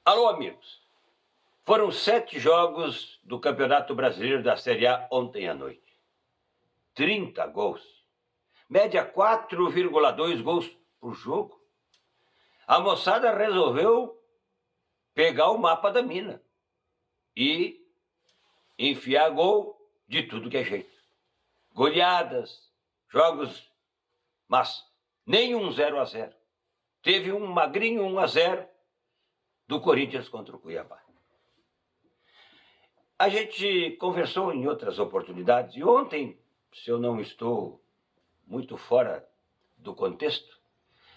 Alô, amigos. Foram 7 jogos do Campeonato Brasileiro da Série A ontem à noite. 30 gols. Média 4,2 gols por jogo. A moçada resolveu pegar o mapa da mina e enfiar gol de tudo que é jeito. Goleadas, jogos, mas nenhum 0-0. Teve um magrinho 1-0 do Corinthians contra o Cuiabá. A gente conversou em outras oportunidades e ontem, se eu não estou muito fora do contexto,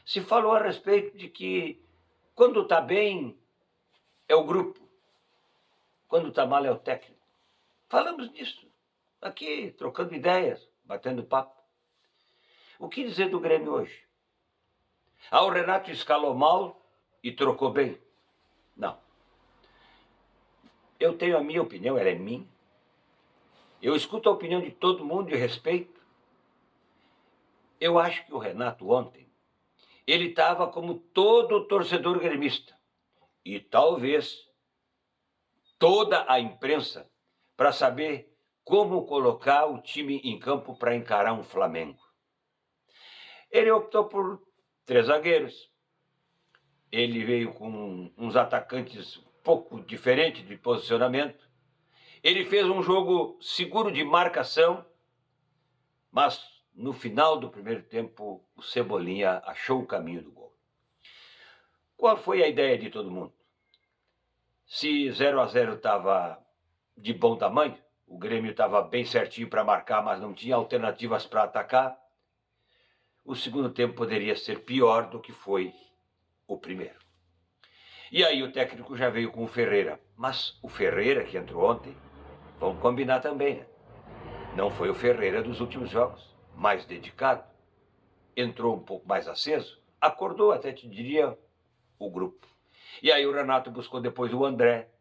se falou a respeito de que quando está bem é o grupo, quando está mal é o técnico. Falamos nisso aqui, trocando ideias, batendo papo. O que dizer do Grêmio hoje? O Renato escalou mal e trocou bem? Não. Eu tenho a minha opinião, ela é minha. Eu escuto a opinião de todo mundo e respeito. Eu acho que o Renato ontem, ele estava como todo torcedor gremista. E talvez toda a imprensa para saber como colocar o time em campo para encarar um Flamengo. Ele optou por 3 zagueiros. Ele veio com uns atacantes um pouco diferentes de posicionamento. Ele fez um jogo seguro de marcação, mas no final do primeiro tempo o Cebolinha achou o caminho do gol. Qual foi a ideia de todo mundo? Se 0-0 estava de bom tamanho, o Grêmio estava bem certinho para marcar, mas não tinha alternativas para atacar, o segundo tempo poderia ser pior do que foi o primeiro. E aí o técnico já veio com o Ferreira. Mas o Ferreira que entrou ontem, vamos combinar também, né? Não foi o Ferreira dos últimos jogos, mais dedicado, entrou um pouco mais aceso, acordou, até te diria, o grupo. E aí o Renato buscou depois o André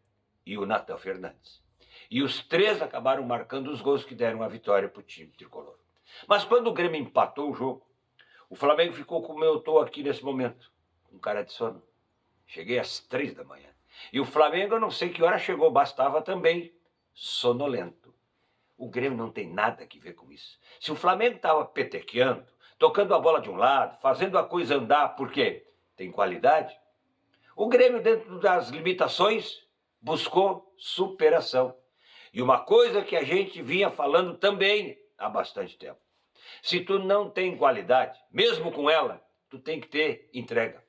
e o Nathan Fernandes. E os 3 acabaram marcando os gols que deram a vitória para o time tricolor. Mas quando o Grêmio empatou o jogo, o Flamengo ficou como eu estou aqui nesse momento, com cara de sono. Cheguei às 3 da manhã. E o Flamengo, eu não sei que hora chegou, bastava também sonolento. O Grêmio não tem nada a ver com isso. Se o Flamengo estava petequeando, tocando a bola de um lado, fazendo a coisa andar porque tem qualidade, o Grêmio, dentro das limitações, buscou superação. E uma coisa que a gente vinha falando também há bastante tempo. Se tu não tem qualidade, mesmo com ela, tu tem que ter entrega.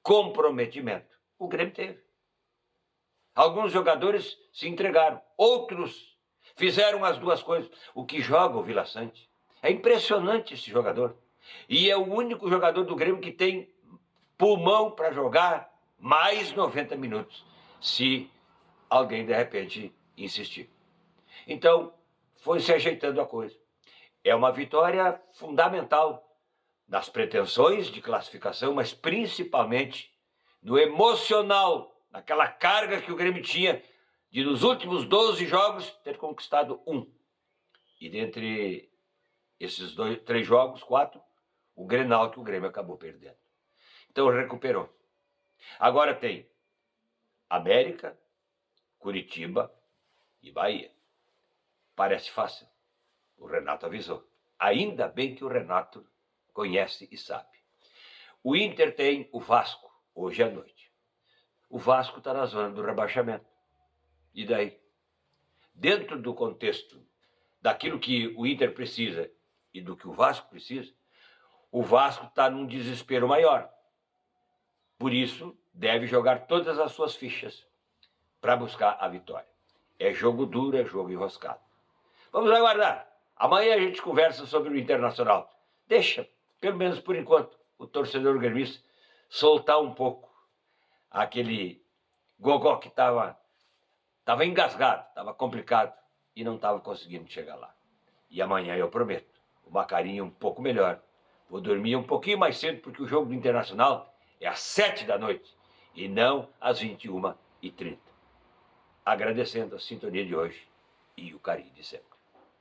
Comprometimento. O Grêmio teve. Alguns jogadores se entregaram, outros fizeram as duas coisas. O que joga o Vila Sante. É impressionante esse jogador. E é o único jogador do Grêmio que tem pulmão para jogar mais 90 minutos, se alguém de repente insistir. Então, foi se ajeitando a coisa. É uma vitória fundamental nas pretensões de classificação, mas principalmente no emocional, naquela carga que o Grêmio tinha de, nos últimos 12 jogos, ter conquistado 1. E dentre esses 3 jogos, 4, o Grenal que o Grêmio acabou perdendo. Então recuperou. Agora tem América, Curitiba e Bahia. Parece fácil. O Renato avisou. Ainda bem que o Renato conhece e sabe. O Inter tem o Vasco, hoje à noite. O Vasco está na zona do rebaixamento. E daí? Dentro do contexto daquilo que o Inter precisa e do que o Vasco precisa, o Vasco está num desespero maior. Por isso, deve jogar todas as suas fichas para buscar a vitória. É jogo duro, é jogo enroscado. Vamos aguardar. Amanhã a gente conversa sobre o Internacional. Deixa, pelo menos por enquanto, o torcedor gremista soltar um pouco aquele gogó que estava engasgado, estava complicado e não estava conseguindo chegar lá. E amanhã eu prometo, uma carinha um pouco melhor. Vou dormir um pouquinho mais cedo porque o jogo do Internacional é às 7 da noite e não às 21h30. Agradecendo a sintonia de hoje e o carinho de sempre.